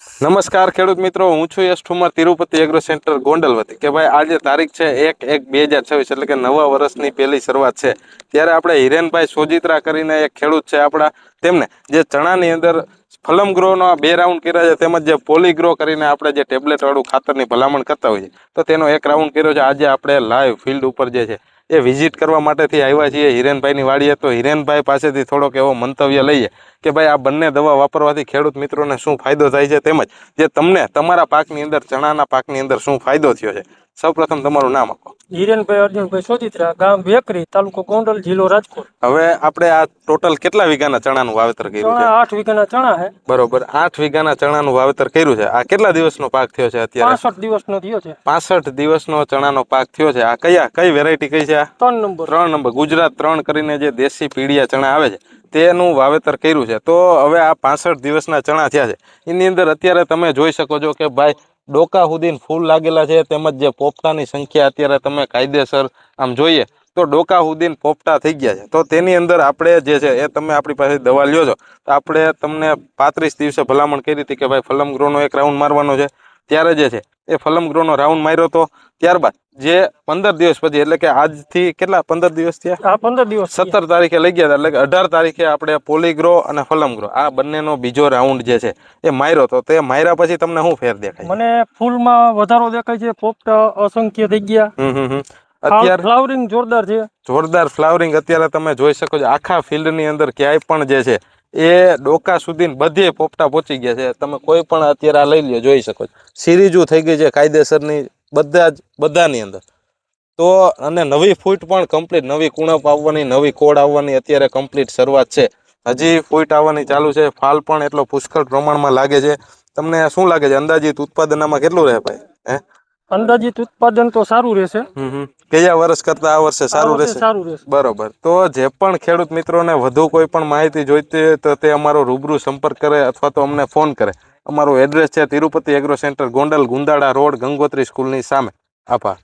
નમસ્કાર ખેડૂત મિત્રો, હું છું યશ ઠુમર, તિરુપતિ એગ્રો સેન્ટર ગોંડલ વતી. કે ભાઈ આજે તારીખ છે 1/1/2026 એટલે કે નવા વર્ષની પહેલી શરૂઆત છે. ત્યારે આપણે હિરેનભાઈ સોજિત્રા કરીને એક ખેડૂત છે આપણા, તેમને જે ચણાની અંદર ફલમ ગ્રોનો 2 રાઉન્ડ કર્યા છે, તેમજ જે પોલીગ્રો કરીને આપણે જે ટેબ્લેટ વાળું ખાતરની ભલામણ કરતા હોઈએ, તો તેનો 1 રાઉન્ડ કર્યો છે. આજે આપણે લાઈવ ફિલ્ડ ઉપર જે છે એ વિઝિટ કરવા માટેથી આવ્યા છીએ હિરેનભાઈની વાડીએ. તો હિરેનભાઈ પાસેથી થોડોક એવો મંતવ્ય લઈએ કે ભાઈ આ બંને દવા વાપરવાથી ખેડૂત મિત્રોને શું ફાયદો થાય છે, તેમજ જે તમને તમારા પાકની અંદર ચણાના પાકની અંદર શું ફાયદો થયો છે. સૌપ્રથમ તમારું નામ આપો. હિરેનભાઈ અર્જુનભાઈ સોજિત્રા, ગામ વેકરી, તાલુકો ગોંડલ, જિલ્લો રાજકોટ. હવે આપણે આ ટોટલ કેટલા વીઘાના ચણાનું વાવેતર કર્યું છે? 8 વીઘાના ચણા છે. બરોબર, 8 વીઘાના ચણાનું વાવેતર કર્યું છે. આ કેટલા દિવસનો પાક થયો છે અત્યારે? 65 દિવસનો થયો છે. 65 દિવસનો ચણાનો પાક થયો છે. આ કઈ વેરાયટી કઈ છે? આ 3 નંબર ગુજરાત 3 કરીને જે દેશી પીળિયા ચણા આવે છે તેનું વાવેતર કર્યું છે. તો હવે આ 65 દિવસના ચણા થયા છે, એની અંદર અત્યારે તમે જોઈ શકો છો કે ભાઈ ડોકા સુધીન ફૂલ લાગેલા છે, તેમજ જે પોપટાની સંખ્યા અત્યારે તમે કાયદેસર આમ જોઈએ તો ડોકા સુધીન પોપટા થઈ ગયા છે. તો તેની અંદર આપણે જે છે એ તમે આપણી પાસે દવા લ્યો છો, તો આપણે તમને 35 દિવસે ભલામણ કરી હતી કે ભાઈ ફલમ ગ્રોનો 1 રાઉન્ડ મારવાનો છે. ત્યારે જે છે એ ફલમ ગ્રોનો રાઉન્ડ માર્યો હતો. ત્યારબાદ જે 15 દિવસ પછી, એટલે કે આજથી કેટલા 15 દિવસ થયા? 15 દિવસ 17 તારીખે લઈ ગયા હતા, એટલે કે 18 તારીખે આપણે પોલીગ્રો અને ફલમ ગ્રો આ બંનેનો બીજો રાઉન્ડ જે છે એ માર્યો. તો તે માર્યા પછી તમને શું ફેર દેખાય? મને ફૂલમાં વધારો દેખાય છે, પોપટા અસંખ્ય થઈ ગયા. અત્યારે ફ્લાવરિંગ જોરદાર છે. જોરદાર ફ્લાવરિંગ અત્યારે તમે જોઈ શકો છો. આખા ફિલ્ડની અંદર ક્યાંય પણ જે છે એ ડોકા સુધી બધે પોપટા પહોંચી ગયા છે. તમે કોઈ પણ અત્યારે આ લઈ લ્યો, જોઈ શકો છો સિરીજુ થઈ ગઈ છે કાયદેસરની બધાની અંદર. તો અને નવી ફૂટ પણ કમ્પ્લીટ, નવી કુણપ આવવાની, નવી કોડ આવવાની અત્યારે કમ્પ્લીટ શરૂઆત છે. હજી ફૂટ આવવાની ચાલુ છે. ફાલ પણ એટલો પુષ્કળ પ્રમાણમાં લાગે છે. તમને શું લાગે છે અંદાજિત ઉત્પાદન આમાં કેટલું રહે ભાઈ? અંદાજિત ઉત્પાદન તો સારું રહેશે. ગયા વર્ષ કરતા આ વર્ષે સારું રહેશે. બરોબર. તો જે પણ ખેડૂત મિત્રોને વધુ કોઈ પણ માહિતી જોઈતી હોય તો તે અમારો રૂબરૂ સંપર્ક કરે અથવા તો અમને ફોન કરે. અમારું એડ્રેસ છે Tirupati agro centre Gondal, Gundala road, Gangotri સ્કૂલની સામે. આભાર.